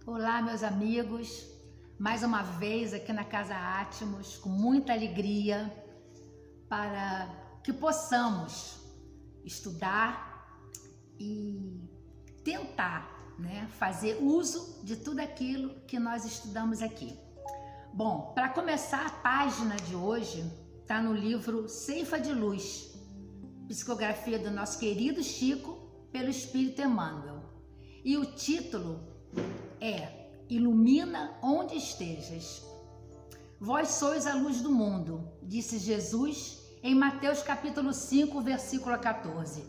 Olá, meus amigos, mais uma vez aqui na Casa Atmos, com muita alegria, para que possamos estudar e tentar, fazer uso de tudo aquilo que nós estudamos aqui. Bom, para começar, a página de hoje está no livro Ceifa de Luz, psicografia do nosso querido Chico, pelo Espírito Emmanuel. E o título é Ilumina onde estejas. Vós sois a luz do mundo, disse Jesus em Mateus capítulo 5, versículo 14.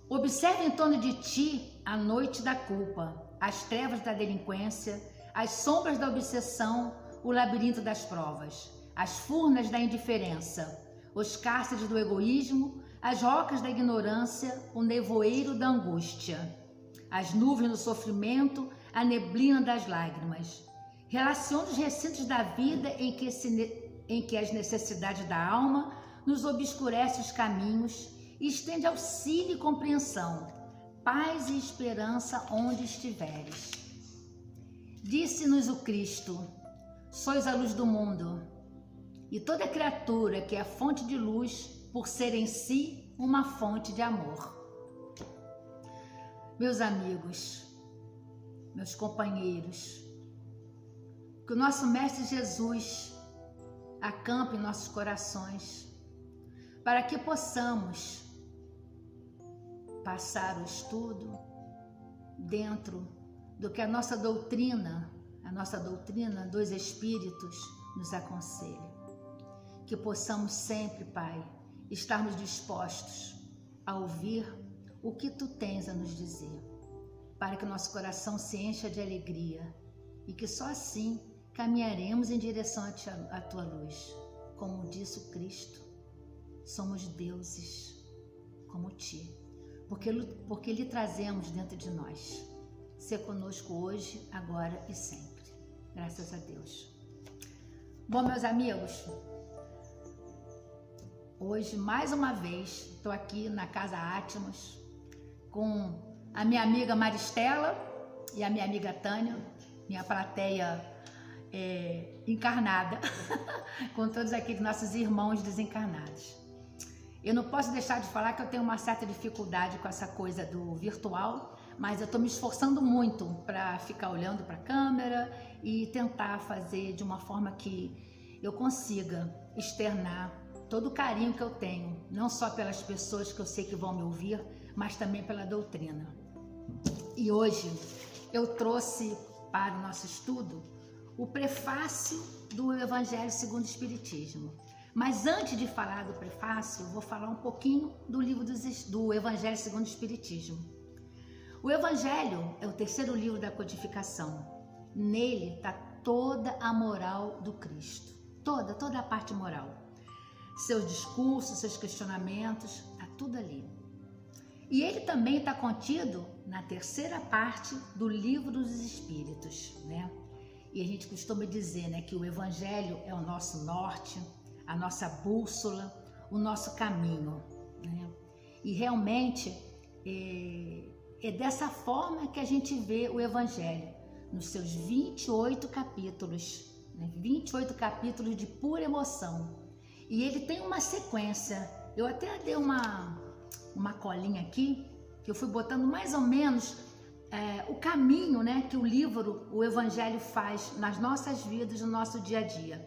Observe em torno de ti a noite da culpa, as trevas da delinquência, as sombras da obsessão, o labirinto das provas, as furnas da indiferença, os cárceres do egoísmo, as rocas da ignorância, o nevoeiro da angústia, as nuvens do sofrimento, a neblina das lágrimas. Relaciona os recintos da vida em que as necessidades da alma nos obscurecem os caminhos e estende auxílio e compreensão, paz e esperança onde estiveres. Disse-nos o Cristo: sois a luz do mundo, e toda criatura que é fonte de luz, por ser em si uma fonte de amor. Meus amigos, meus companheiros, que o nosso Mestre Jesus acampe em nossos corações, para que possamos passar o estudo dentro do que a nossa doutrina dos Espíritos nos aconselha. Que possamos sempre, Pai, estarmos dispostos a ouvir o que Tu tens a nos dizer, para que nosso coração se encha de alegria e que só assim caminharemos em direção à Tua luz. Como disse o Cristo, somos deuses como Ti, porque lhe trazemos dentro de nós. Ser conosco hoje, agora e sempre. Graças a Deus. Bom, meus amigos, hoje, mais uma vez, estou aqui na Casa Atmos com a minha amiga Maristela e a minha amiga Tânia, minha plateia encarnada, com todos aqueles nossos irmãos desencarnados. Eu não posso deixar de falar que eu tenho uma certa dificuldade com essa coisa do virtual, mas eu estou me esforçando muito para ficar olhando para a câmera e tentar fazer de uma forma que eu consiga externar todo o carinho que eu tenho, não só pelas pessoas que eu sei que vão me ouvir, mas também pela doutrina. E hoje eu trouxe para o nosso estudo o prefácio do Evangelho segundo o Espiritismo. Mas antes de falar do prefácio, eu vou falar um pouquinho do livro do Evangelho segundo o Espiritismo. O Evangelho é o terceiro livro da codificação. Nele está toda a moral do Cristo, toda a parte moral. Seus discursos, seus questionamentos, está tudo ali. E ele também está contido na terceira parte do Livro dos Espíritos, E a gente costuma dizer, que o Evangelho é o nosso norte, a nossa bússola, o nosso caminho, E realmente é dessa forma que a gente vê o Evangelho, nos seus 28 capítulos, 28 capítulos de pura emoção. E ele tem uma sequência. Eu até dei uma colinha aqui, que eu fui botando mais ou menos o caminho, que o Evangelho faz nas nossas vidas, no nosso dia a dia.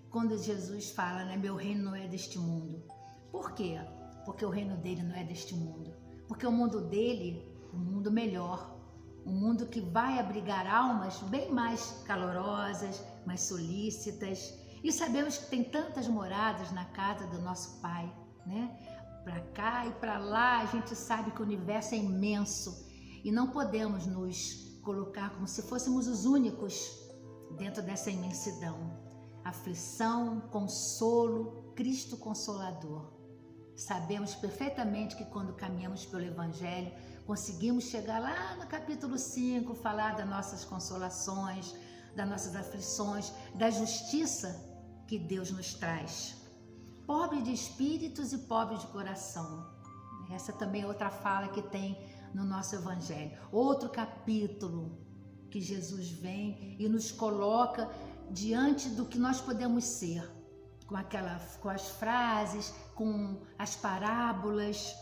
Quando Jesus fala, meu reino não é deste mundo. Por quê? Porque o reino dele não é deste mundo. Porque o mundo dele, um mundo melhor, um mundo que vai abrigar almas bem mais calorosas, mais solícitas. E sabemos que tem tantas moradas na casa do nosso Pai, Para cá e para lá, a gente sabe que o universo é imenso e não podemos nos colocar como se fôssemos os únicos dentro dessa imensidão. Aflição, consolo, Cristo Consolador. Sabemos perfeitamente que quando caminhamos pelo Evangelho, conseguimos chegar lá no capítulo 5, falar das nossas consolações, das nossas aflições, da justiça que Deus nos traz. Pobre de espíritos e pobre de coração. Essa também é outra fala que tem no nosso Evangelho. Outro capítulo que Jesus vem e nos coloca diante do que nós podemos ser, com as frases, com as parábolas,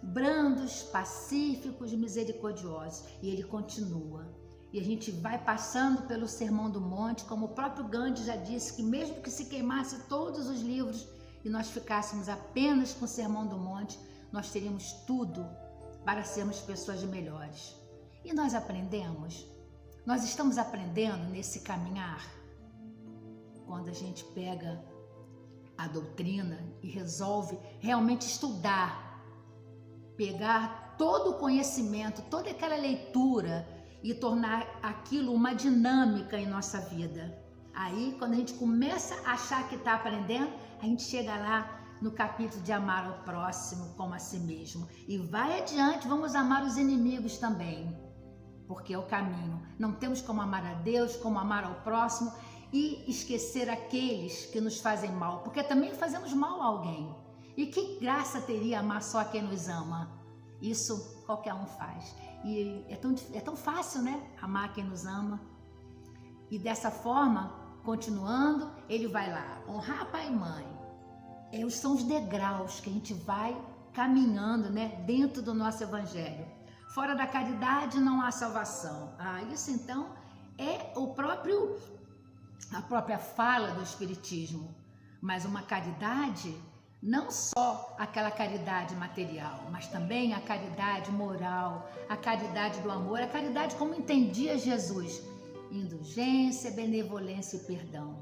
brandos, pacíficos, misericordiosos. E ele continua. E a gente vai passando pelo Sermão do Monte, como o próprio Gandhi já disse, que mesmo que se queimasse todos os livros e nós ficássemos apenas com o Sermão do Monte, nós teríamos tudo para sermos pessoas melhores. E nós aprendemos? Nós estamos aprendendo nesse caminhar? Quando a gente pega a doutrina e resolve realmente estudar, pegar todo o conhecimento, toda aquela leitura e tornar aquilo uma dinâmica em nossa vida. Aí, quando a gente começa a achar que está aprendendo, a gente chega lá no capítulo de amar ao próximo como a si mesmo. E vai adiante, vamos amar os inimigos também, porque é o caminho. Não temos como amar a Deus, como amar ao próximo e esquecer aqueles que nos fazem mal, porque também fazemos mal a alguém. E que graça teria amar só quem nos ama? Isso qualquer um faz. E é tão fácil, né? Amar quem nos ama. E dessa forma, continuando, ele vai lá, honrar pai e mãe. São os degraus que a gente vai caminhando, né? Dentro do nosso Evangelho. Fora da caridade não há salvação. Isso então é a própria fala do Espiritismo. Mas uma caridade, não só aquela caridade material, mas também a caridade moral, a caridade do amor, a caridade como entendia Jesus. Indulgência, benevolência e perdão.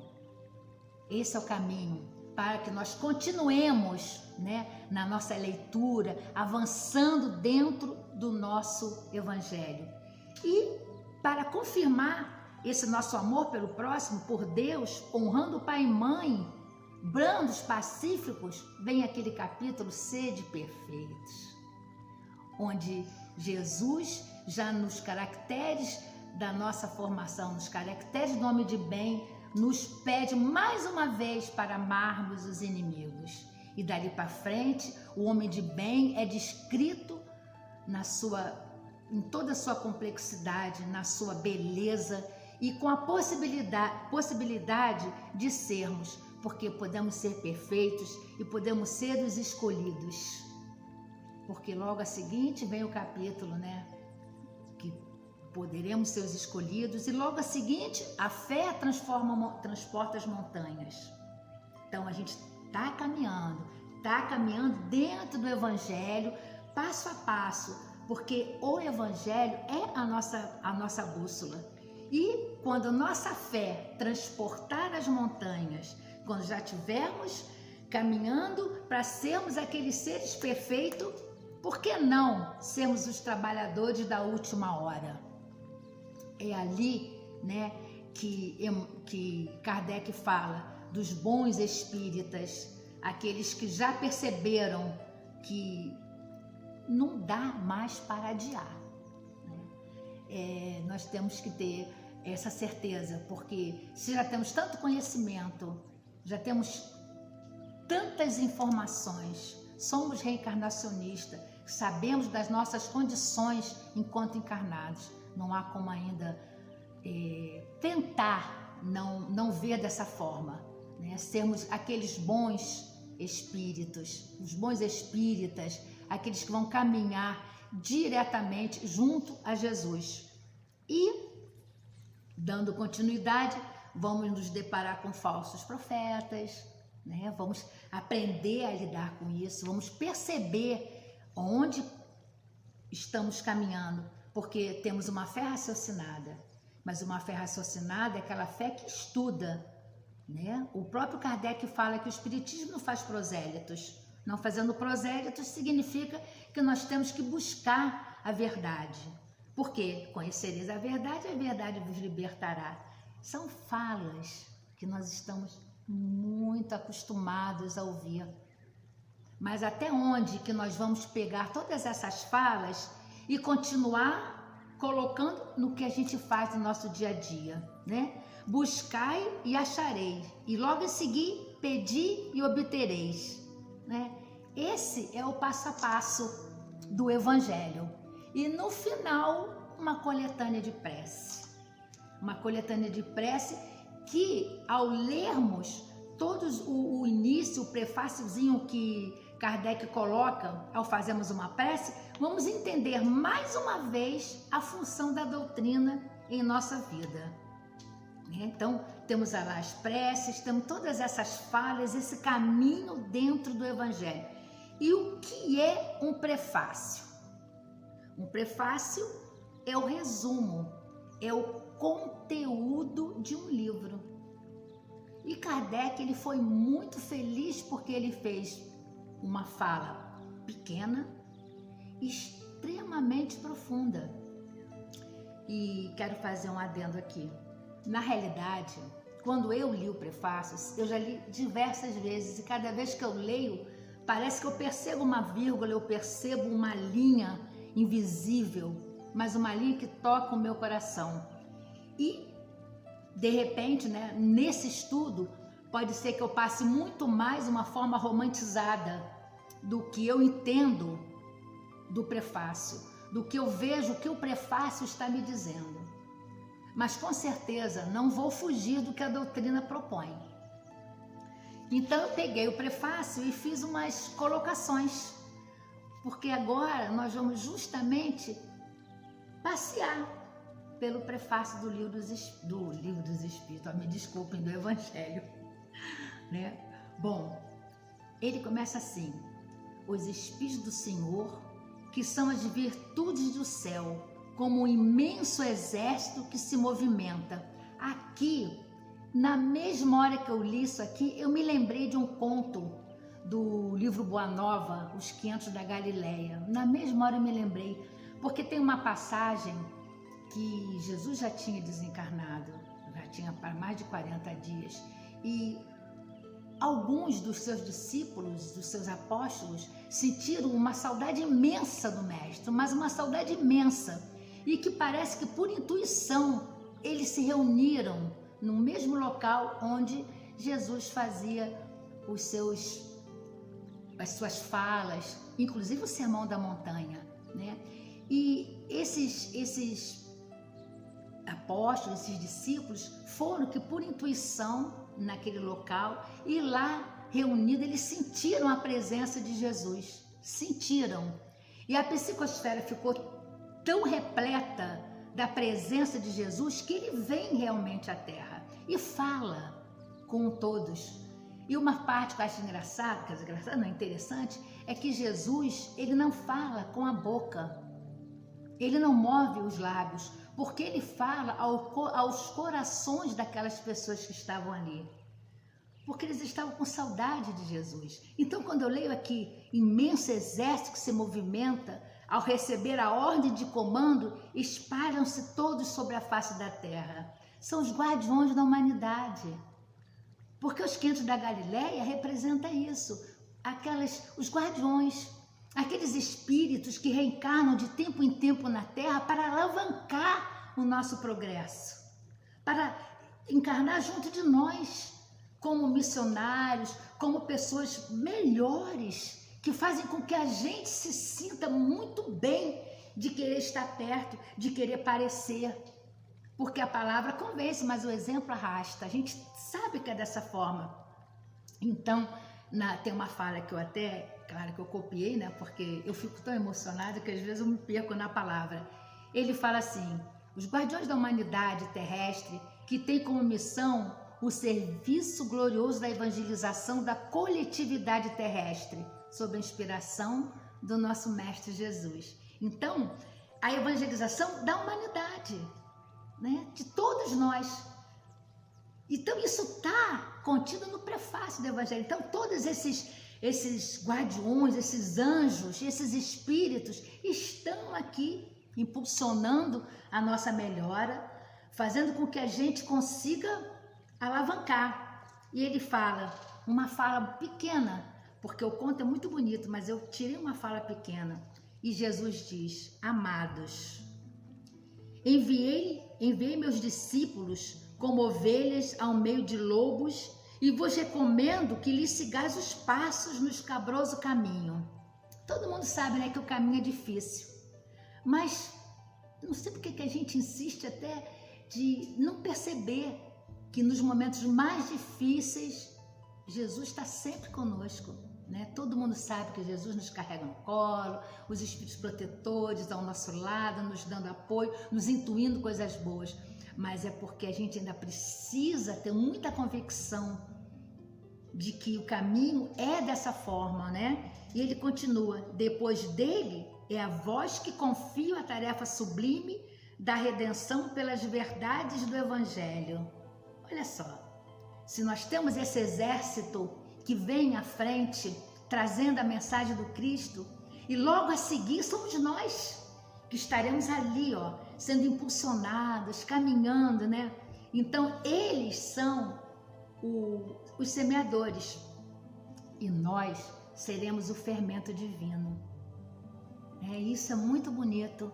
Esse é o caminho para que nós continuemos, né, na nossa leitura, avançando dentro do nosso Evangelho. E para confirmar esse nosso amor pelo próximo, por Deus, honrando pai e mãe, brandos, pacíficos, vem aquele capítulo Sede Perfeitos, onde Jesus, já nos caracteres da nossa formação, nos caracteres do homem de bem, nos pede mais uma vez para amarmos os inimigos. E dali para frente, o homem de bem é descrito em toda a sua complexidade, na sua beleza e com a possibilidade de sermos, porque podemos ser perfeitos e podemos ser os escolhidos. Porque logo a seguinte vem o capítulo, né? Que poderemos ser os escolhidos, e logo a seguinte, a fé transporta as montanhas. Então a gente está caminhando dentro do Evangelho, passo a passo, porque o Evangelho é a nossa bússola. E quando nossa fé transportar as montanhas, quando já estivermos caminhando para sermos aqueles seres perfeitos, por que não sermos os trabalhadores da última hora? É ali, né, que Kardec fala dos bons espíritas, aqueles que já perceberam que não dá mais para adiar, né? Nós temos que ter essa certeza, porque se já temos tanto conhecimento, já temos tantas informações, somos reencarnacionistas, sabemos das nossas condições enquanto encarnados, não há como ainda tentar não ver dessa forma, né? Sermos aqueles bons espíritos, os bons espíritas, aqueles que vão caminhar diretamente junto a Jesus. E, dando continuidade, vamos nos deparar com falsos profetas, né? Vamos aprender a lidar com isso, vamos perceber onde estamos caminhando, porque temos uma fé raciocinada, mas uma fé raciocinada é aquela fé que estuda, né? O próprio Kardec fala que o Espiritismo não faz prosélitos. Não fazendo prosélitos significa que nós temos que buscar a verdade. Por quê? Conhecereis a verdade vos libertará. São falas que nós estamos muito acostumados a ouvir. Mas até onde que nós vamos pegar todas essas falas e continuar colocando no que a gente faz no nosso dia a dia, né? Buscai e achareis, e logo em seguir, pedi e obtereis, né? Esse é o passo a passo do Evangelho. e no final uma coletânea de prece. Uma coletânea de prece que, ao lermos todos o início, o prefáciozinho que Kardec coloca ao fazermos uma prece, vamos entender mais uma vez a função da doutrina em nossa vida. Então, temos lá as preces, temos todas essas falas, esse caminho dentro do Evangelho. E o que é um prefácio? Um prefácio é o resumo, é o conteúdo de um livro. E Kardec, ele foi muito feliz porque ele fez uma fala pequena, extremamente profunda. E quero fazer um adendo aqui. Na realidade, quando eu li o prefácio, eu já li diversas vezes e cada vez que eu leio, parece que eu percebo uma vírgula, eu percebo uma linha invisível, mas uma linha que toca o meu coração. E, de repente, né, nesse estudo, pode ser que eu passe muito mais uma forma romantizada do que eu entendo do prefácio, do que eu vejo que o prefácio está me dizendo. Mas com certeza não vou fugir do que a doutrina propõe. Então eu peguei o prefácio e fiz umas colocações, porque agora nós vamos justamente passear pelo prefácio do Livro dos Espíritos, me desculpem, do Evangelho, né? Bom, ele começa assim: os Espíritos do Senhor, que são as virtudes do céu, como um imenso exército que se movimenta. Aqui, na mesma hora que eu li isso aqui, eu me lembrei de um conto do livro Boa Nova, Os 500 da Galileia. Na mesma hora eu me lembrei, porque tem uma passagem que Jesus já tinha desencarnado, já tinha para mais de 40 dias, e alguns dos seus discípulos, dos seus apóstolos, sentiram uma saudade imensa do Mestre, mas uma saudade imensa, e que parece que por intuição eles se reuniram no mesmo local onde Jesus fazia as suas falas, inclusive o Sermão da Montanha, né? E esses apóstolos, esses discípulos foram que por intuição naquele local e lá reunidos eles sentiram a presença de Jesus, sentiram, e a psicosfera ficou tão repleta da presença de Jesus que ele vem realmente à Terra e fala com todos. E uma parte que eu acho engraçada, não, interessante, é que Jesus, ele não fala com a boca, ele não move os lábios, porque ele fala aos corações daquelas pessoas que estavam ali, porque eles estavam com saudade de Jesus. Então, quando eu leio aqui, imenso exército que se movimenta, ao receber a ordem de comando, espalham-se todos sobre a face da terra. São os guardiões da humanidade. Porque os 500 da Galileia representa isso. Os guardiões, aqueles espíritos que reencarnam de tempo em tempo na terra para alavancar o nosso progresso. Para encarnar junto de nós, como missionários, como pessoas melhores, que fazem com que a gente se sinta muito bem de querer estar perto, de querer parecer. Porque a palavra convence, mas o exemplo arrasta. A gente sabe que é dessa forma. Então, tem uma fala que eu até, claro que eu copiei, né? Porque eu fico tão emocionada que às vezes eu me perco na palavra. Ele fala assim: os guardiões da humanidade terrestre, que tem como missão o serviço glorioso da evangelização da coletividade terrestre, sob a inspiração do nosso Mestre Jesus. Então, a evangelização da humanidade, né? De todos nós. Então, isso está contido no prefácio do Evangelho. Então, todos esses guardiões, esses anjos, esses espíritos estão aqui impulsionando a nossa melhora, fazendo com que a gente consiga alavancar. E ele fala, uma fala pequena, porque o conto é muito bonito, mas eu tirei uma fala pequena. E Jesus diz: amados, enviei meus discípulos como ovelhas ao meio de lobos, e vos recomendo que lhes sigais os passos no escabroso caminho. Todo mundo sabe, né, que o caminho é difícil, Mas não sei porque que a gente insiste até de não perceber que nos momentos mais difíceis, Jesus está sempre conosco, né? Todo mundo sabe que Jesus nos carrega no colo, os espíritos protetores ao nosso lado, nos dando apoio, nos intuindo coisas boas. Mas é porque a gente ainda precisa ter muita convicção de que o caminho é dessa forma, né? E ele continua: depois dele é a vós que confio a tarefa sublime da redenção pelas verdades do Evangelho. Olha só, se nós temos esse exército que vem à frente, trazendo a mensagem do Cristo, e logo a seguir somos nós que estaremos ali, ó, sendo impulsionados, caminhando, né? Então, eles são os semeadores e nós seremos o fermento divino. Isso é muito bonito,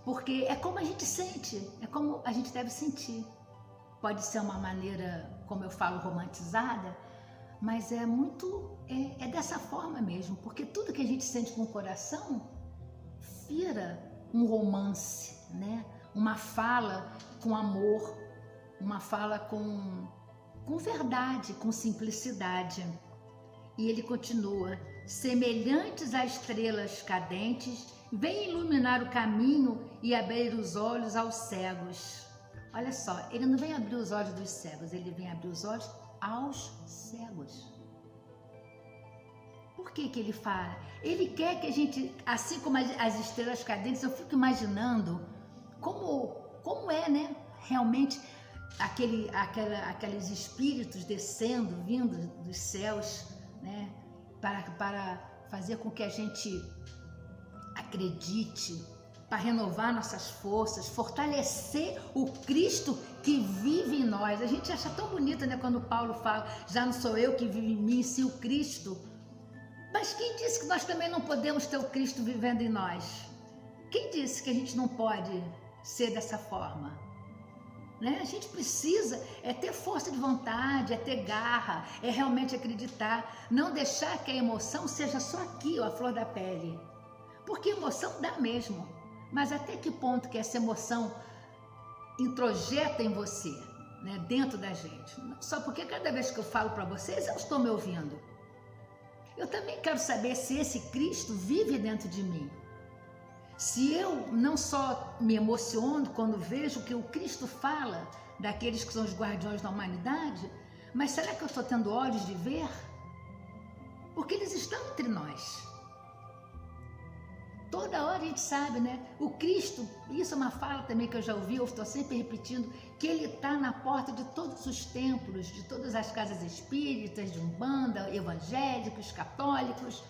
porque é como a gente sente, é como a gente deve sentir. Pode ser uma maneira, como eu falo, romantizada, mas é muito, é dessa forma mesmo, porque tudo que a gente sente com o coração vira um romance, né? Uma fala com amor, uma fala com verdade, com simplicidade. E ele continua: semelhantes a estrelas cadentes, vem iluminar o caminho e abrir os olhos aos cegos. Olha só, ele não vem abrir os olhos dos cegos, ele vem abrir os olhos aos cegos. Por que que ele fala? Ele quer que a gente, assim como as estrelas cadentes, eu fico imaginando como é, né, realmente aqueles espíritos descendo, vindo dos céus, né, para fazer com que a gente acredite, para renovar nossas forças, fortalecer o Cristo que vive em nós. A gente acha tão bonito, né, quando Paulo fala: já não sou eu que vive em mim, sim o Cristo. Mas quem disse que nós também não podemos ter o Cristo vivendo em nós? Quem disse que a gente não pode ser dessa forma? Né? A gente precisa ter força de vontade, ter garra, realmente acreditar, não deixar que a emoção seja só aqui, ó, a flor da pele. Porque emoção dá mesmo, mas até que ponto que essa emoção introjeta em você, né, dentro da gente? Não só porque cada vez que eu falo para vocês, eu estou me ouvindo. Eu também quero saber se esse Cristo vive dentro de mim. Se eu não só me emociono quando vejo que o Cristo fala daqueles que são os guardiões da humanidade, mas será que eu estou tendo olhos de ver? Porque eles estão entre nós. Toda hora a gente sabe, né? O Cristo, isso é uma fala também que eu já ouvi, eu estou sempre repetindo, que ele está na porta de todos os templos, de todas as casas espíritas, de Umbanda, evangélicos, católicos.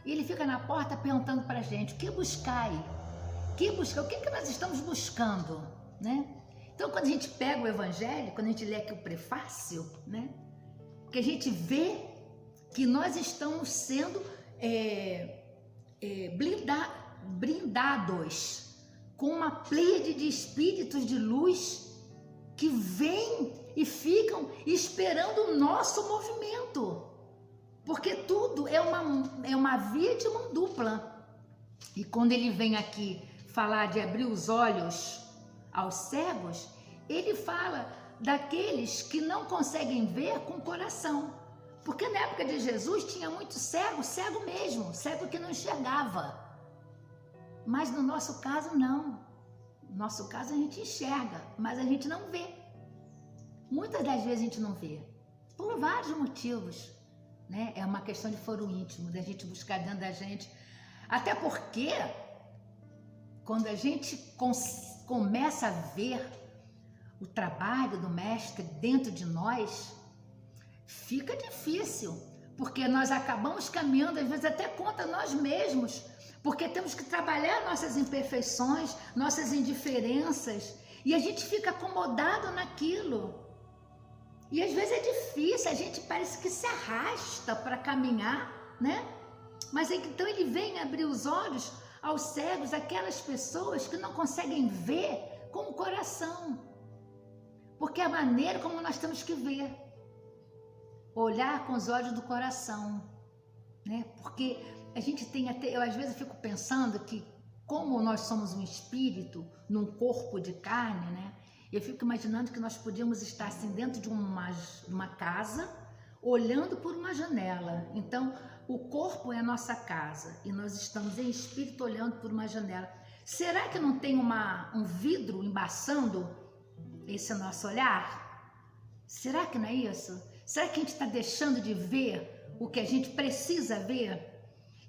E ele fica na porta perguntando para a gente: o que buscai? O que nós estamos buscando? Né? Então, quando a gente pega o Evangelho, quando a gente lê aqui o prefácio, né, que a gente que nós estamos sendo blindados com uma pleiade de espíritos de luz que vêm e ficam esperando o nosso movimento. Porque tudo é uma via de mão dupla. E quando ele vem aqui falar de abrir os olhos aos cegos, ele fala daqueles que não conseguem ver com o coração. Porque na época de Jesus tinha muito cego, cego mesmo, cego que não enxergava. Mas no nosso caso não. No nosso caso a gente enxerga, mas a gente não vê. Muitas das vezes a gente não vê, por vários motivos. Né? É uma questão de foro íntimo, da gente buscar dentro da gente. Até porque, quando a gente começa a ver o trabalho do Mestre dentro de nós, fica difícil, porque nós acabamos caminhando, às vezes até contra nós mesmos, porque temos que trabalhar nossas imperfeições, nossas indiferenças, e a gente fica acomodado naquilo. E às vezes é difícil, a gente parece que se arrasta para caminhar, né? Mas então ele vem abrir os olhos aos cegos, aquelas pessoas que não conseguem ver com o coração. Porque é a maneira como nós temos que ver. Olhar com os olhos do coração, né? Porque a gente tem até, eu às vezes fico pensando que como nós somos um espírito num corpo de carne, né? Eu fico imaginando que nós podíamos estar assim dentro de uma casa, olhando por uma janela. Então, o corpo é a nossa casa e nós estamos em espírito olhando por uma janela. Será que não tem um vidro embaçando esse nosso olhar? Será que não é isso? Será que a gente está deixando de ver o que a gente precisa ver?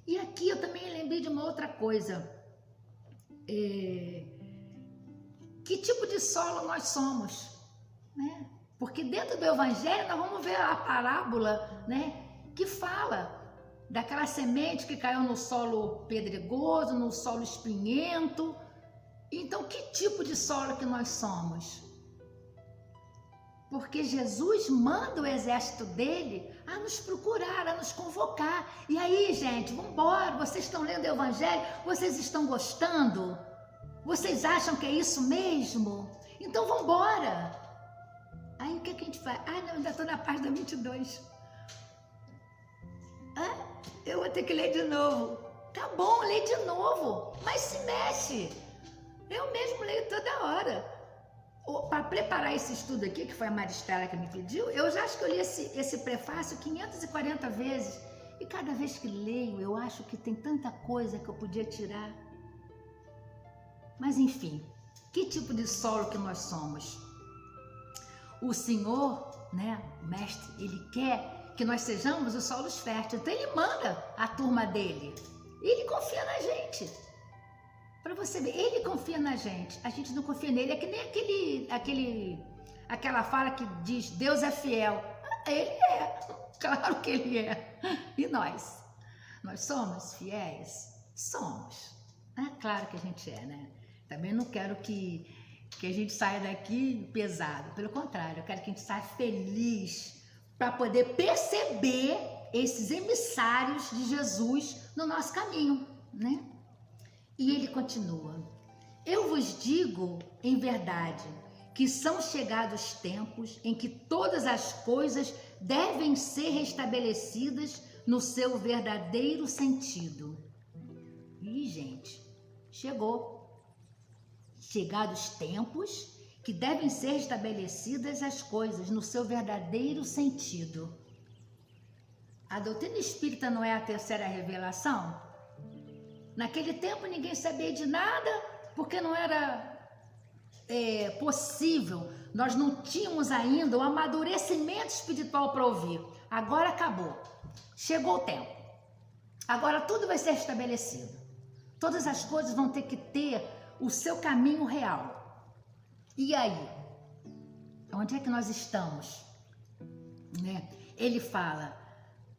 E aqui eu também lembrei de uma outra coisa. Que tipo de solo nós somos, né? Porque dentro do Evangelho nós vamos ver a parábola, né, que fala daquela semente que caiu no solo pedregoso, no solo espinhento. Então, que tipo de solo que nós somos? Porque Jesus manda o exército dele a nos procurar, a nos convocar. E aí, gente, vamos embora. Vocês estão lendo o Evangelho? Vocês estão gostando? Vocês acham que é isso mesmo? Então vamos embora. Aí o que a gente faz? Ah, não, ainda estou na página 22. Eu vou ter que ler de novo. Tá bom, lê de novo, mas se mexe. Eu mesmo leio toda hora. Para preparar esse estudo aqui, que foi a Maristela que me pediu, eu já acho que eu li esse prefácio 540 vezes. E cada vez que leio, eu acho que tem tanta coisa que eu podia tirar. Mas enfim, que tipo de solo que nós somos? O Senhor, né, o Mestre, Ele quer que nós sejamos os solos férteis. Então Ele manda a turma dele. E Ele confia na gente. Para você ver, Ele confia na gente. A gente não confia nele. É que nem aquela fala que diz, Deus é fiel. Ele é, claro que Ele é. E nós? Nós somos fiéis? Somos. Claro que a gente é, né? Também não quero que a gente saia daqui pesado. Pelo contrário, eu quero que a gente saia feliz para poder perceber esses emissários de Jesus no nosso caminho, né? E ele continua. Eu vos digo em verdade que são chegados tempos em que todas as coisas devem ser restabelecidas no seu verdadeiro sentido. E, gente, chegou. Chegados tempos que devem ser estabelecidas as coisas no seu verdadeiro sentido. A doutrina espírita não é a terceira revelação? Naquele tempo ninguém sabia de nada, porque não era possível, nós não tínhamos ainda o amadurecimento espiritual para ouvir. Agora acabou, chegou o tempo, agora tudo vai ser estabelecido, todas as coisas vão ter que ter o seu caminho real. E aí? Onde é que nós estamos? Né? Ele fala,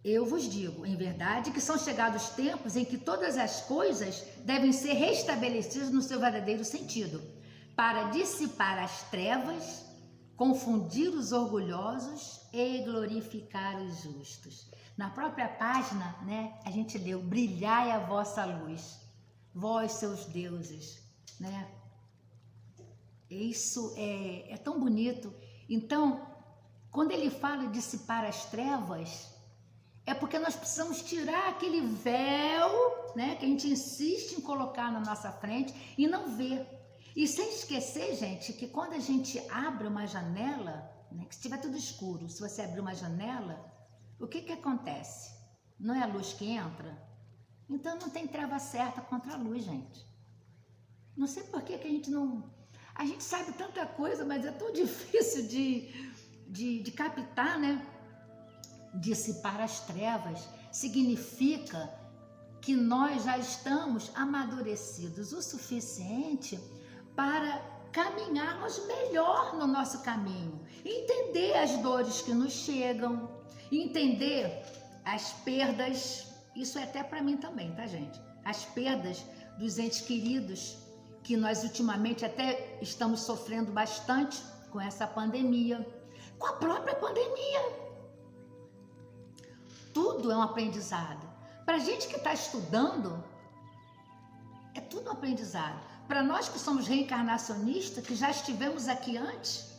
eu vos digo, em verdade, que são chegados tempos em que todas as coisas devem ser restabelecidas no seu verdadeiro sentido, para dissipar as trevas, confundir os orgulhosos e glorificar os justos. Na própria página, né, a gente leu, brilhai a vossa luz, vós seus deuses, né? Isso é tão bonito. Então, quando ele fala de dissipar as trevas, é porque nós precisamos tirar aquele véu, né, que a gente insiste em colocar na nossa frente e não ver. E sem esquecer, gente, que quando a gente abre uma janela, né, que estiver tudo escuro, se você abrir uma janela, o que acontece? Não é a luz que entra? Então não tem treva certa contra a luz, gente. Não sei por que a gente não... A gente sabe tanta coisa, mas é tão difícil de captar, né? Dissipar as trevas significa que nós já estamos amadurecidos o suficiente para caminharmos melhor no nosso caminho, entender as dores que nos chegam, entender as perdas, isso é até para mim também, tá, gente? As perdas dos entes queridos, que nós ultimamente até estamos sofrendo bastante com essa pandemia, com a própria pandemia. Tudo é um aprendizado. Para a gente que está estudando, é tudo um aprendizado. Para nós que somos reencarnacionistas, que já estivemos aqui antes,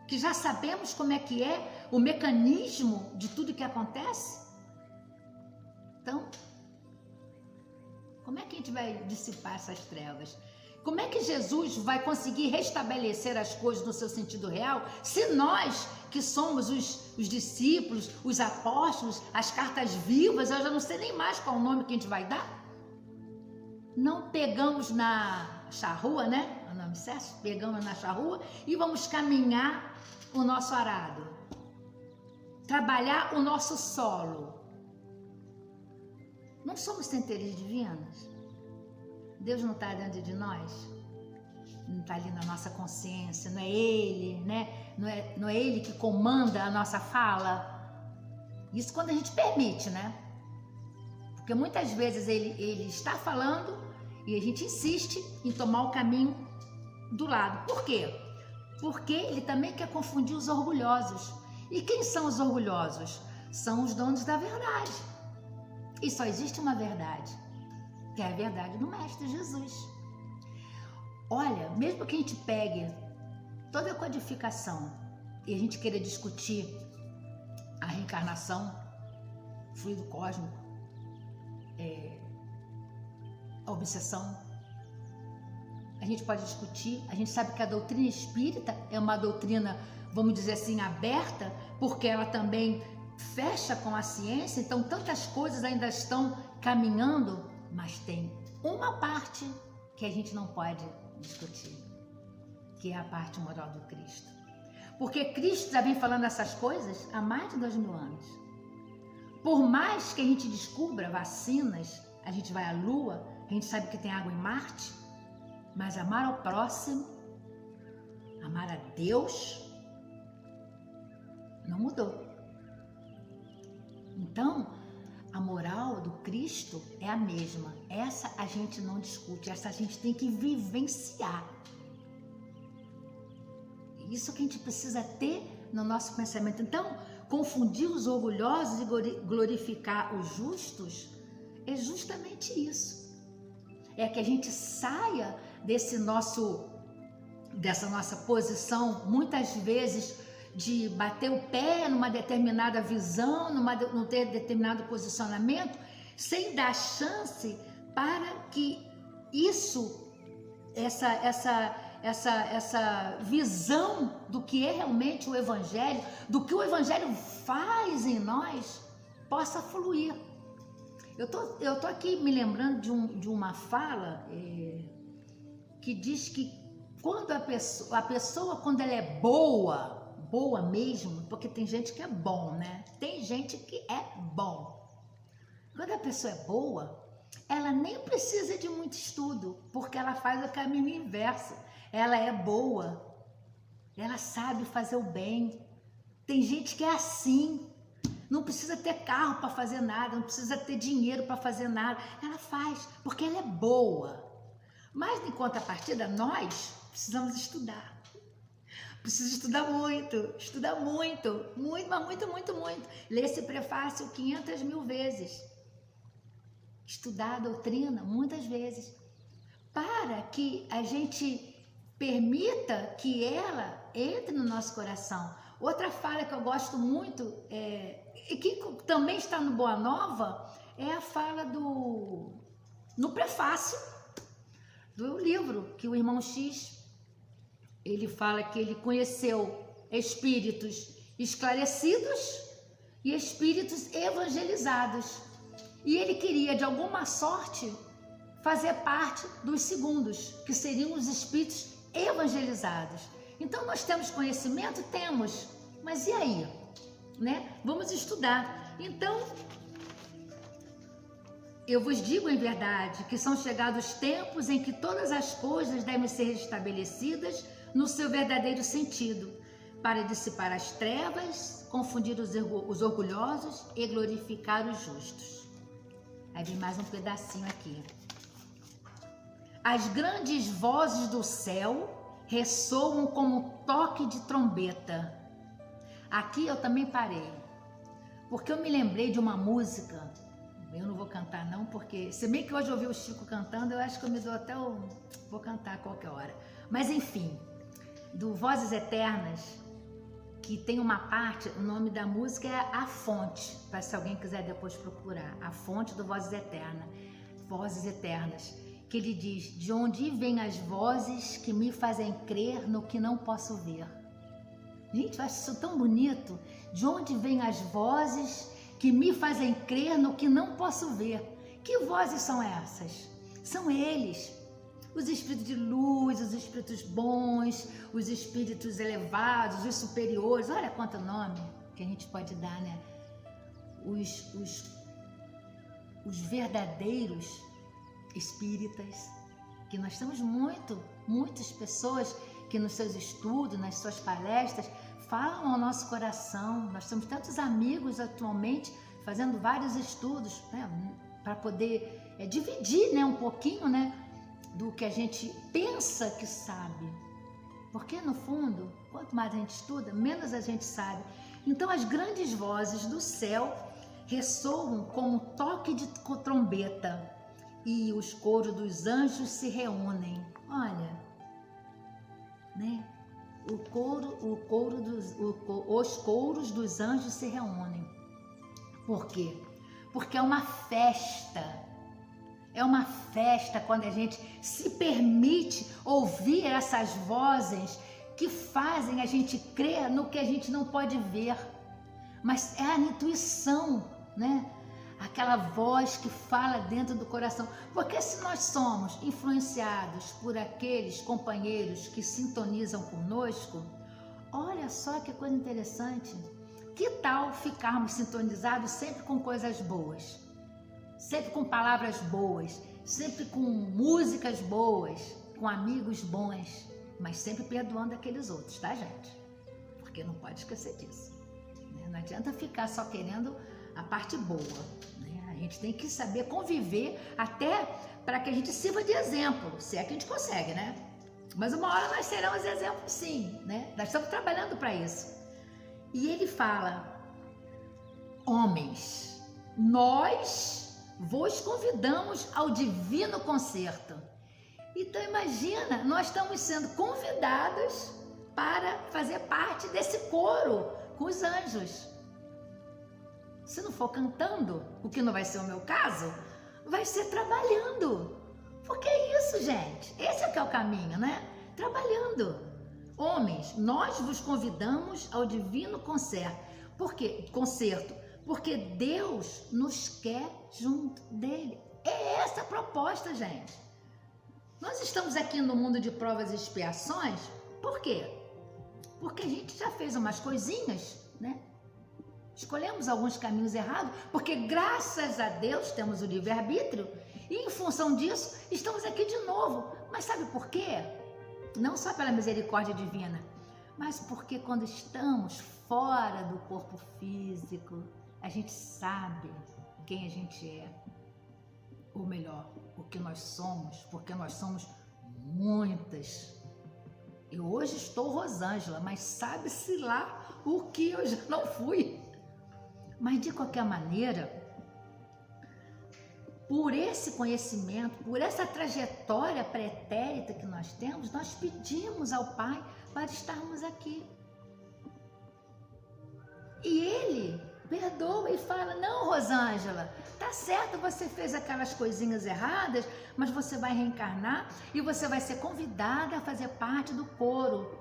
que já sabemos como é que é o mecanismo de tudo que acontece. Então, Como é que a gente vai dissipar essas trevas? Como é que Jesus vai conseguir restabelecer as coisas no seu sentido real se nós, que somos os discípulos, os apóstolos, as cartas vivas, eu já não sei nem mais qual o nome que a gente vai dar, não pegamos na charrua, né? O nome certo? Pegamos na charrua e vamos caminhar o nosso arado, trabalhar o nosso solo. Não somos centelhas divinas? Deus não está dentro de nós? Não está ali na nossa consciência? Não é Ele, né? Não é Ele que comanda a nossa fala? Isso quando a gente permite, né? Porque muitas vezes ele está falando e a gente insiste em tomar o caminho do lado. Por quê? Porque ele também quer confundir os orgulhosos. E quem são os orgulhosos? São os donos da verdade. E só existe uma verdade, que é a verdade do Mestre Jesus. Olha, mesmo que a gente pegue toda a codificação e a gente queira discutir a reencarnação, fluido cósmico, a obsessão, a gente pode discutir, a gente sabe que a doutrina espírita é uma doutrina, vamos dizer assim, aberta, porque ela também fecha com a ciência, então tantas coisas ainda estão caminhando, mas tem uma parte que a gente não pode discutir, que é a parte moral do Cristo. Porque Cristo já vem falando essas coisas há mais de 2000 anos. Por mais que a gente descubra vacinas, a gente vai à Lua, a gente sabe que tem água em Marte, mas amar ao próximo, amar a Deus, não mudou. Então, a moral do Cristo é a mesma. Essa a gente não discute, essa a gente tem que vivenciar. Isso que a gente precisa ter no nosso pensamento. Então, confundir os orgulhosos e glorificar os justos é justamente isso. É que a gente saia dessa nossa posição, muitas vezes, de bater o pé numa determinada visão, num determinado posicionamento, sem dar chance para que essa visão do que é realmente o Evangelho, do que o Evangelho faz em nós, possa fluir. Eu tô aqui me lembrando de uma fala que diz que quando a pessoa quando ela é boa mesmo, porque tem gente que é bom, né? Tem gente que é bom. Quando a pessoa é boa, ela nem precisa de muito estudo, porque ela faz o caminho inverso. Ela é boa, ela sabe fazer o bem. Tem gente que é assim, não precisa ter carro para fazer nada, não precisa ter dinheiro para fazer nada. Ela faz, porque ela é boa. Mas, em contrapartida, nós precisamos estudar. Precisa estudar muito, mas muito. Ler esse prefácio 500.000 vezes. Estudar a doutrina muitas vezes. Para que a gente permita que ela entre no nosso coração. Outra fala que eu gosto muito, e que também está no Boa Nova, é a fala no prefácio do livro, que o irmão X, ele fala que ele conheceu espíritos esclarecidos e espíritos evangelizados. E ele queria, de alguma sorte, fazer parte dos segundos, que seriam os espíritos evangelizados. Então, nós temos conhecimento? Temos. Mas e aí? Né? Vamos estudar. Então, eu vos digo em verdade que são chegados tempos em que todas as coisas devem ser restabelecidas no seu verdadeiro sentido, para dissipar as trevas, confundir os orgulhosos e glorificar os justos. Aí vem mais um pedacinho aqui. As grandes vozes do céu ressoam como toque de trombeta. Aqui eu também parei, porque eu me lembrei de uma música. Eu não vou cantar não, porque se bem que hoje eu ouvi o Chico cantando, eu acho que eu me dou até vou cantar a qualquer hora. Mas enfim, do Vozes Eternas, que tem uma parte, o nome da música é A Fonte, para se alguém quiser depois procurar, A Fonte do Vozes Eternas. vozes eternas, que ele diz: de onde vêm as vozes que me fazem crer no que não posso ver. Gente, eu acho isso tão bonito. De onde vêm as vozes que me fazem crer no que não posso ver. Que vozes são essas? São eles, os espíritos de luz, os espíritos bons, os espíritos elevados, os superiores. Olha quanto nome que a gente pode dar, né? Os verdadeiros espíritas, que nós temos muitas pessoas que nos seus estudos, nas suas palestras, falam ao nosso coração. Nós temos tantos amigos atualmente fazendo vários estudos, né, para poder dividir, né, um pouquinho, né, do que a gente pensa que sabe. Porque no fundo, quanto mais a gente estuda, menos a gente sabe. Então as grandes vozes do céu ressoam como um toque de trombeta e os coros dos anjos se reúnem. Olha, né? Os coros dos anjos se reúnem. Por quê? Porque é uma festa. É uma festa quando a gente se permite ouvir essas vozes que fazem a gente crer no que a gente não pode ver. Mas é a intuição, né? Aquela voz que fala dentro do coração. Porque se nós somos influenciados por aqueles companheiros que sintonizam conosco, olha só que coisa interessante. Que tal ficarmos sintonizados sempre com coisas boas? Sempre com palavras boas, sempre com músicas boas, com amigos bons, mas sempre perdoando aqueles outros, tá, gente? Porque não pode esquecer disso. Não adianta ficar só querendo a parte boa, né? A gente tem que saber conviver até para que a gente sirva de exemplo, se é que a gente consegue, né? Mas uma hora nós seremos exemplos, sim, né? Nós estamos trabalhando para isso. E ele fala: homens, nós vos convidamos ao divino concerto. Então imagina, nós estamos sendo convidados para fazer parte desse coro com os anjos. Se não for cantando, o que não vai ser o meu caso, vai ser trabalhando. Porque é isso, gente. Esse é que é o caminho, né? Trabalhando. Homens, nós vos convidamos ao divino concerto. Por quê? Concerto. Porque Deus nos quer junto dele. É essa a proposta, gente. Nós estamos aqui no mundo de provas e expiações. Por quê? Porque a gente já fez umas coisinhas, né? Escolhemos alguns caminhos errados, porque graças a Deus temos o livre-arbítrio e em função disso estamos aqui de novo. Mas sabe por quê? Não só pela misericórdia divina, mas porque quando estamos fora do corpo físico, a gente sabe quem a gente é, ou melhor, o que nós somos, porque nós somos muitas. Eu hoje estou Rosângela, mas sabe-se lá o que eu já não fui. Mas de qualquer maneira, por esse conhecimento, por essa trajetória pretérita que nós temos, nós pedimos ao Pai para estarmos aqui. E Ele perdoa e fala: não, Rosângela, tá certo, você fez aquelas coisinhas erradas, mas você vai reencarnar e você vai ser convidada a fazer parte do coro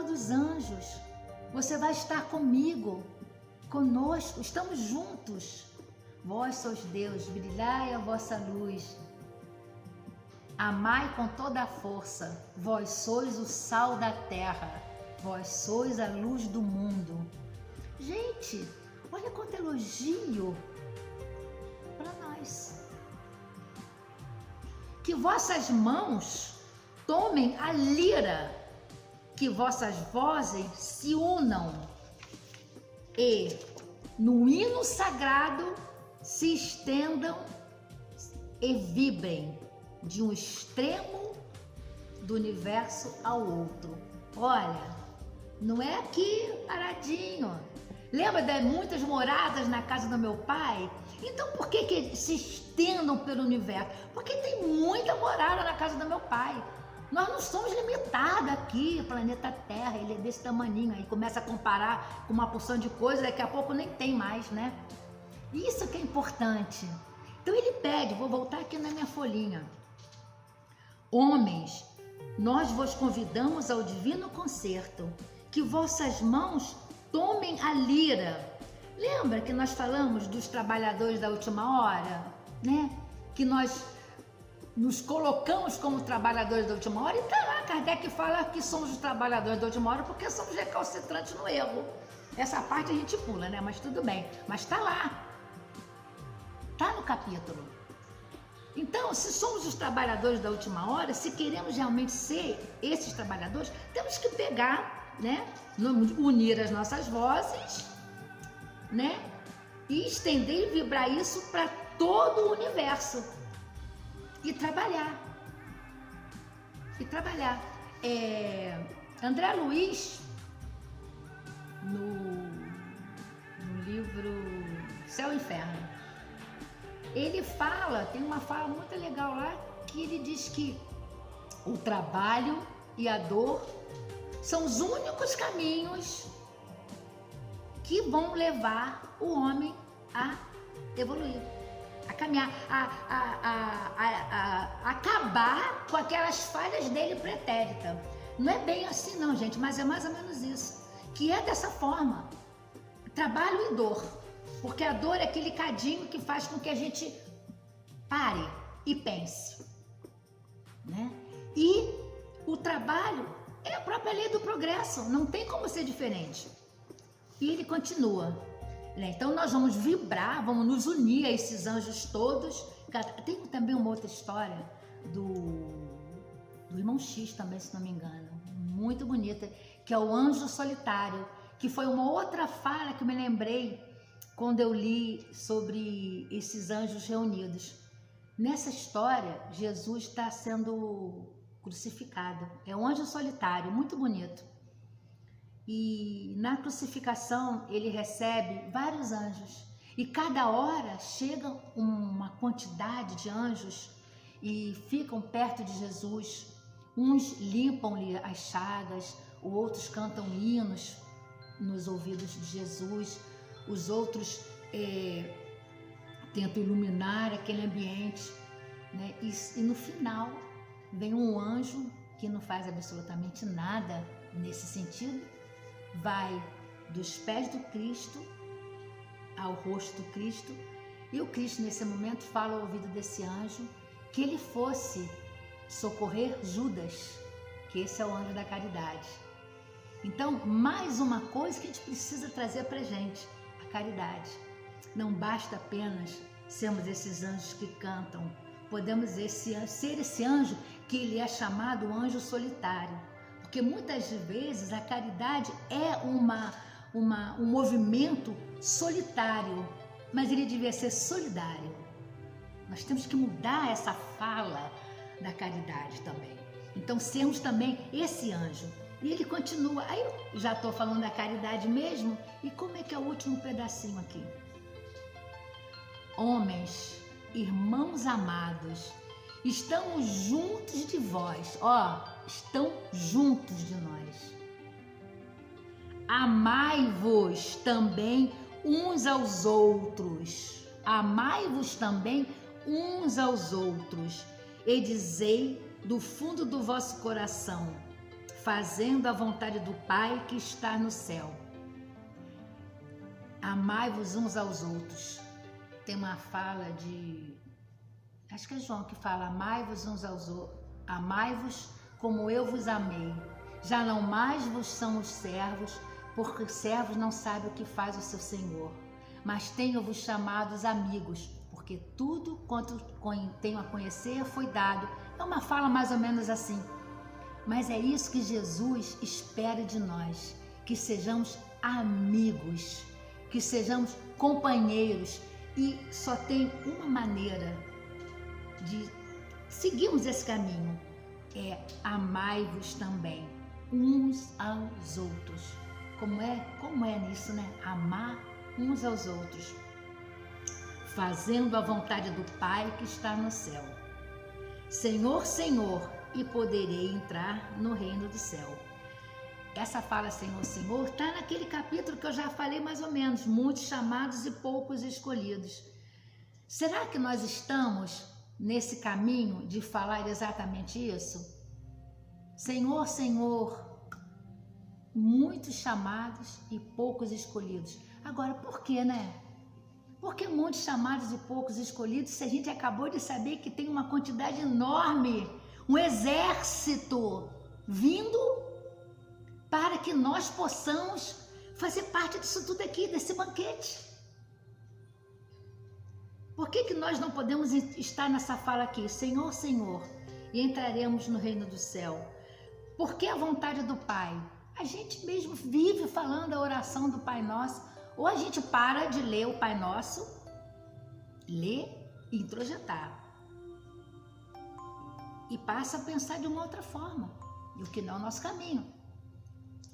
dos anjos. Você vai estar comigo, conosco, estamos juntos. Vós sois Deus, brilhai a vossa luz. Amai com toda a força, vós sois o sal da terra, vós sois a luz do mundo. Gente, olha quanto elogio para nós. Que vossas mãos tomem a lira, que vossas vozes se unam e no hino sagrado se estendam e vibrem de um extremo do universo ao outro. Olha, não é aqui paradinho. Lembra de muitas moradas na casa do meu pai? Então por que se estendam pelo universo? Porque tem muita morada na casa do meu pai. Nós não somos limitados aqui, planeta Terra, ele é desse tamaninho. Aí começa a comparar com uma porção de coisas, daqui a pouco nem tem mais, né? Isso que é importante. Então ele pede, vou voltar aqui na minha folhinha. Homens, nós vos convidamos ao divino concerto, que vossas mãos tomem a lira. Lembra que nós falamos dos trabalhadores da última hora, né? Que nós nos colocamos como trabalhadores da última hora, e tá lá, Kardec fala que somos os trabalhadores da última hora porque somos recalcitrantes no erro. Essa parte a gente pula, né? Mas tudo bem. Mas tá lá. Tá no capítulo. Então, se somos os trabalhadores da última hora, se queremos realmente ser esses trabalhadores, temos que pegar, né? Unir as nossas vozes, né? E estender e vibrar isso para todo o universo. E trabalhar. André Luiz, no livro Céu e Inferno, ele fala, tem uma fala muito legal lá, que ele diz que o trabalho e a dor são os únicos caminhos que vão levar o homem a evoluir, a caminhar, a acabar com aquelas falhas dele pretérita. Não é bem assim não, gente, mas é mais ou menos isso, que é dessa forma, trabalho e dor, porque a dor é aquele cadinho que faz com que a gente pare e pense, né? E o trabalho é a própria lei do progresso, não tem como ser diferente. E ele continua, né? Então nós vamos vibrar, vamos nos unir a esses anjos todos. Tem também uma outra história do irmão X também, se não me engano, muito bonita, que é o anjo solitário, que foi uma outra fala que eu me lembrei quando eu li sobre esses anjos reunidos. Nessa história, Jesus está sendo crucificado. É um anjo solitário, muito bonito. E na crucificação ele recebe vários anjos. E cada hora chega uma quantidade de anjos e ficam perto de Jesus. Uns limpam-lhe as chagas, outros cantam hinos nos ouvidos de Jesus, os outros tentam iluminar aquele ambiente, né? E no final vem um anjo que não faz absolutamente nada nesse sentido, vai dos pés do Cristo ao rosto do Cristo, e o Cristo nesse momento fala ao ouvido desse anjo que ele fosse socorrer Judas, que esse é o anjo da caridade. Então, mais uma coisa que a gente precisa trazer pra gente, a caridade. Não basta apenas sermos esses anjos que cantam, podemos ser esse anjo que ele é chamado anjo solitário, porque muitas vezes a caridade é um movimento solitário, mas ele devia ser solidário. Nós temos que mudar essa fala da caridade também. Então, sermos também esse anjo. E ele continua, aí eu já estou falando da caridade mesmo, e como é que é o último pedacinho aqui? Homens, irmãos amados, estamos juntos de vós, estão juntos de nós. Amai-vos também uns aos outros, amai-vos também uns aos outros, e dizei do fundo do vosso coração, fazendo a vontade do Pai que está no céu. Amai-vos uns aos outros. Tem uma fala acho que é João que fala, amai-vos uns aos outros, amai-vos como eu vos amei. Já não mais vos são os servos, porque os servos não sabem o que faz o seu Senhor. Mas tenho-vos chamados amigos, porque tudo quanto tenho a conhecer foi dado. É uma fala mais ou menos assim. Mas é isso que Jesus espera de nós, que sejamos amigos, que sejamos companheiros, e só tem uma maneira de seguirmos esse caminho, é amai-vos também uns aos outros. Como é nisso, né? Amar uns aos outros, fazendo a vontade do Pai que está no céu. Senhor, Senhor, e poderei entrar no reino do céu. Essa fala Senhor, Senhor está naquele capítulo que eu já falei mais ou menos, muitos chamados e poucos escolhidos. Será que nós estamos nesse caminho de falar exatamente isso? Senhor, Senhor, muitos chamados e poucos escolhidos. Agora, por que, né? Por que muitos chamados e poucos escolhidos, se a gente acabou de saber que tem uma quantidade enorme, um exército vindo para que nós possamos fazer parte disso tudo aqui, desse banquete? Por que nós não podemos estar nessa fala aqui, Senhor, Senhor, e entraremos no reino do céu? Por que a vontade do Pai? A gente mesmo vive falando a oração do Pai Nosso, ou a gente para de ler o Pai Nosso, ler e introjetar, e passa a pensar de uma outra forma, e o que não é o nosso caminho.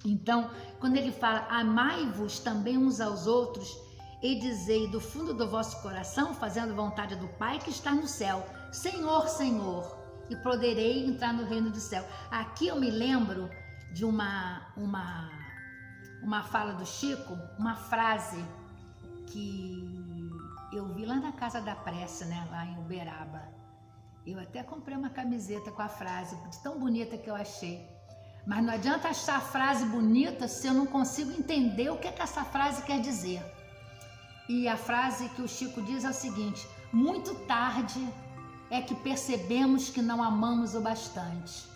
Então, quando ele fala, amai-vos também uns aos outros, e dizei do fundo do vosso coração, fazendo a vontade do Pai que está no céu, Senhor, Senhor, e poderei entrar no reino do céu. Aqui eu me lembro de uma fala do Chico, uma frase que eu vi lá na Casa da Prece, né, lá em Uberaba. Eu até comprei uma camiseta com a frase, de tão bonita que eu achei. Mas não adianta achar a frase bonita se eu não consigo entender o que essa frase quer dizer. E a frase que o Chico diz é o seguinte: muito tarde é que percebemos que não amamos o bastante.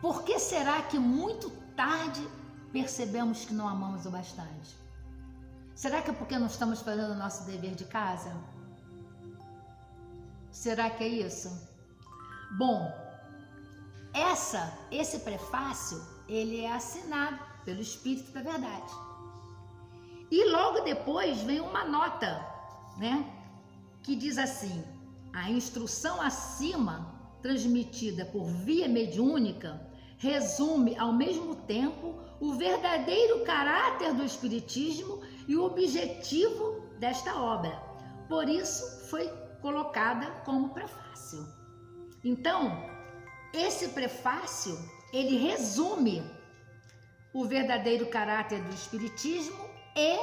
Por que será que muito tarde percebemos que não amamos o bastante? Será que é porque não estamos fazendo o nosso dever de casa? Será que é isso? Bom, esse prefácio, ele é assinado pelo Espírito da Verdade. E logo depois vem uma nota, né, que diz assim: a instrução acima, transmitida por via mediúnica, resume ao mesmo tempo o verdadeiro caráter do Espiritismo e o objetivo desta obra. Por isso foi colocada como prefácio. Então, esse prefácio, ele resume o verdadeiro caráter do Espiritismo e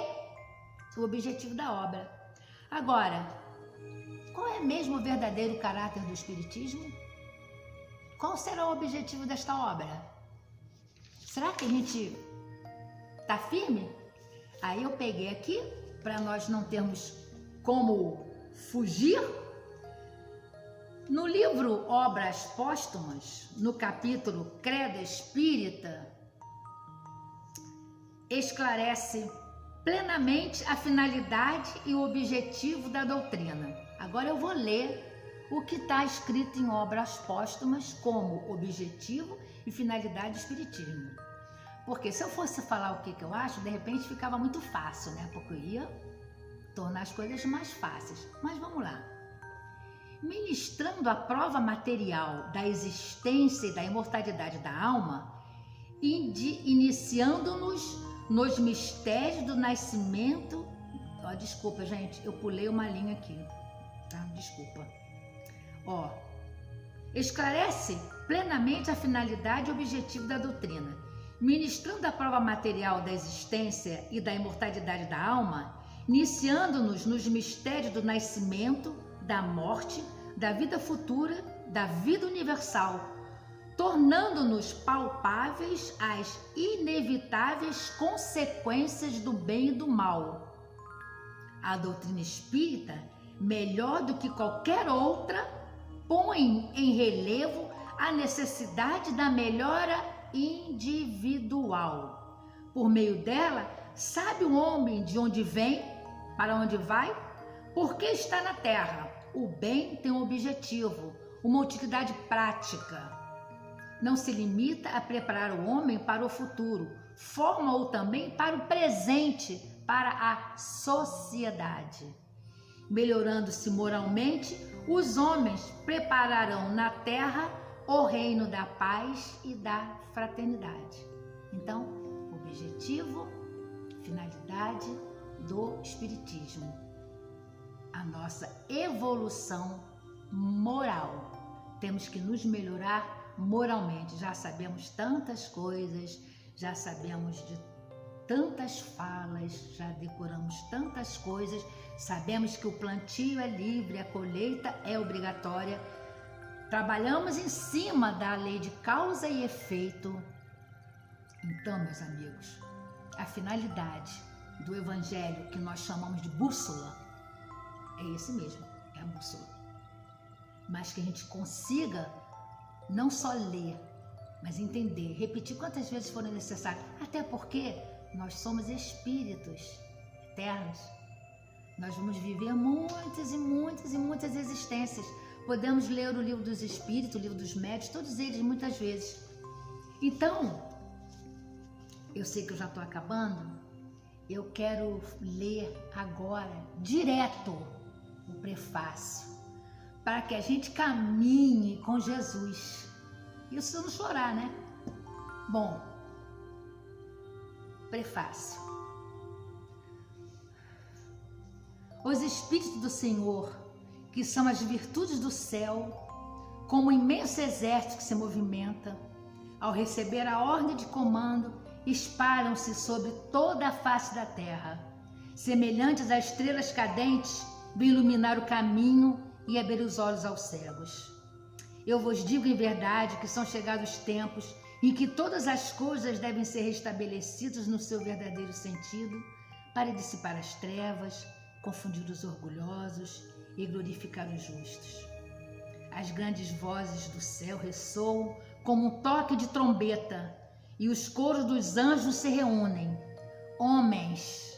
o objetivo da obra. Agora, qual é mesmo o verdadeiro caráter do Espiritismo? Qual será o objetivo desta obra? Será que a gente está firme? Aí eu peguei aqui, para nós não termos como fugir, no livro Obras Póstumas, no capítulo Credo Espírita, esclarece plenamente a finalidade e o objetivo da doutrina. Agora eu vou ler o que está escrito em Obras Póstumas como objetivo e finalidade do Espiritismo. Porque se eu fosse falar o que eu acho, de repente ficava muito fácil, né? Porque eu ia tornar as coisas mais fáceis. Mas vamos lá. Ministrando a prova material da existência e da imortalidade da alma, iniciando-nos nos mistérios do nascimento. Desculpa, gente, eu pulei uma linha aqui, tá? Desculpa. Esclarece plenamente a finalidade e objetivo da doutrina, ministrando a prova material da existência e da imortalidade da alma, iniciando-nos nos mistérios do nascimento, da morte, da vida futura, da vida universal, tornando-nos palpáveis as inevitáveis consequências do bem e do mal. A doutrina espírita, melhor do que qualquer outra, põe em relevo a necessidade da melhora individual. Por meio dela, sabe o homem de onde vem, para onde vai, por que está na terra. O bem tem um objetivo, uma utilidade prática. Não se limita a preparar o homem para o futuro, forma-o também para o presente, para a sociedade. Melhorando-se moralmente, os homens prepararão na terra o reino da paz e da fraternidade. Então, objetivo, finalidade do Espiritismo. A nossa evolução moral. Temos que nos melhorar moralmente. Já sabemos tantas coisas, já sabemos de tantas falas, já decoramos tantas coisas, sabemos que o plantio é livre, a colheita é obrigatória, trabalhamos em cima da lei de causa e efeito. Então, meus amigos, a finalidade do evangelho que nós chamamos de bússola é esse mesmo, é a bússola. Mas que a gente consiga não só ler, mas entender, repetir quantas vezes forem necessárias, até porque nós somos espíritos eternos. Nós vamos viver muitas e muitas e muitas existências. Podemos ler o livro dos espíritos, o livro dos médiuns, todos eles muitas vezes. Então, eu sei que eu já estou acabando, eu quero ler agora, direto, o prefácio, para que a gente caminhe com Jesus. Isso se não chorar, né? Bom, prefácio. Os Espíritos do Senhor, que são as virtudes do céu, como um imenso exército que se movimenta, ao receber a ordem de comando, espalham-se sobre toda a face da terra, semelhantes a estrelas cadentes do iluminar o caminho e abrir os olhos aos cegos. Eu vos digo em verdade que são chegados tempos em que todas as coisas devem ser restabelecidas no seu verdadeiro sentido, para dissipar as trevas, confundir os orgulhosos e glorificar os justos. As grandes vozes do céu ressoam como um toque de trombeta, e os coros dos anjos se reúnem. Homens,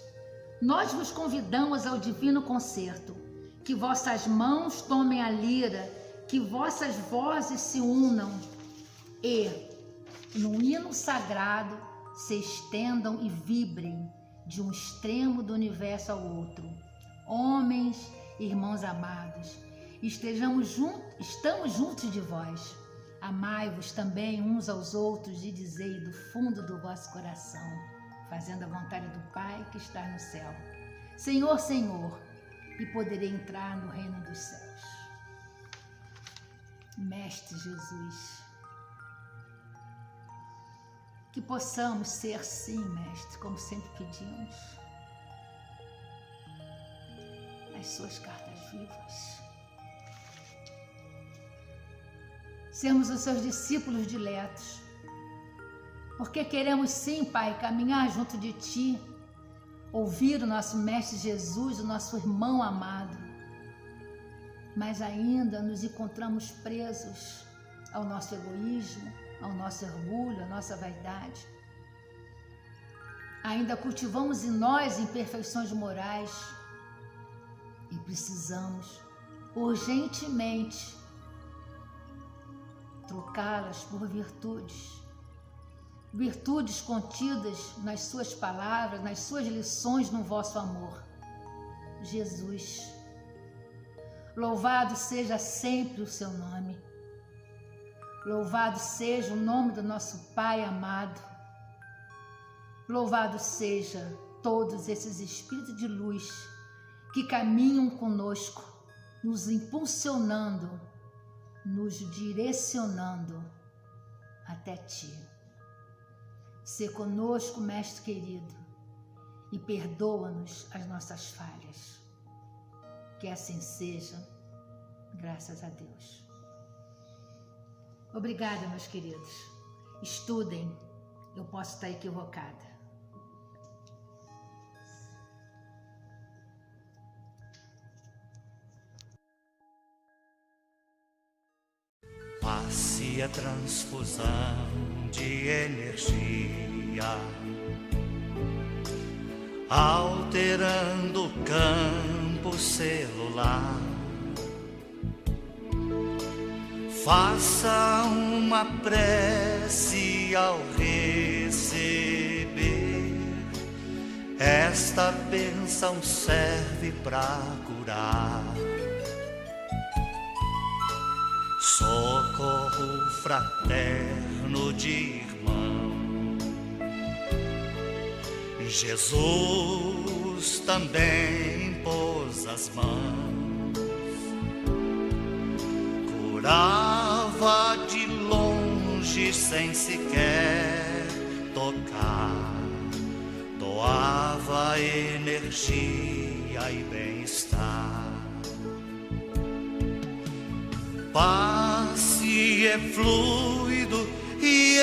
nós vos convidamos ao divino concerto, que vossas mãos tomem a lira, que vossas vozes se unam e, num hino sagrado, se estendam e vibrem de um extremo do universo ao outro. Homens, irmãos amados, estamos juntos de vós. Amai-vos também uns aos outros e dizei do fundo do vosso coração, fazendo a vontade do Pai que está no céu. Senhor, Senhor, e poderei entrar no reino dos céus. Mestre Jesus, que possamos ser sim, Mestre, como sempre pedimos, as suas cartas vivas. Sermos os seus discípulos diletos, porque queremos sim, Pai, caminhar junto de Ti, ouvir o nosso Mestre Jesus, o nosso irmão amado, mas ainda nos encontramos presos ao nosso egoísmo, ao nosso orgulho, à nossa vaidade. Ainda cultivamos em nós imperfeições morais e precisamos urgentemente trocá-las por virtudes. Virtudes contidas nas suas palavras, nas suas lições no vosso amor. Jesus, louvado seja sempre o seu nome. Louvado seja o nome do nosso Pai amado. Louvado seja todos esses espíritos de luz que caminham conosco, nos impulsionando, nos direcionando até Ti. Sê conosco, Mestre querido, e perdoa-nos as nossas falhas. Que assim seja, graças a Deus. Obrigada, meus queridos. Estudem, eu posso estar equivocada. Passe a transfusão de energia, alterando o campo celular. Faça uma prece ao receber. Esta bênção serve para curar. Socorro fraterno de irmão. Jesus também pôs as mãos, curava de longe sem sequer tocar, doava energia e bem-estar. Passe é fluido e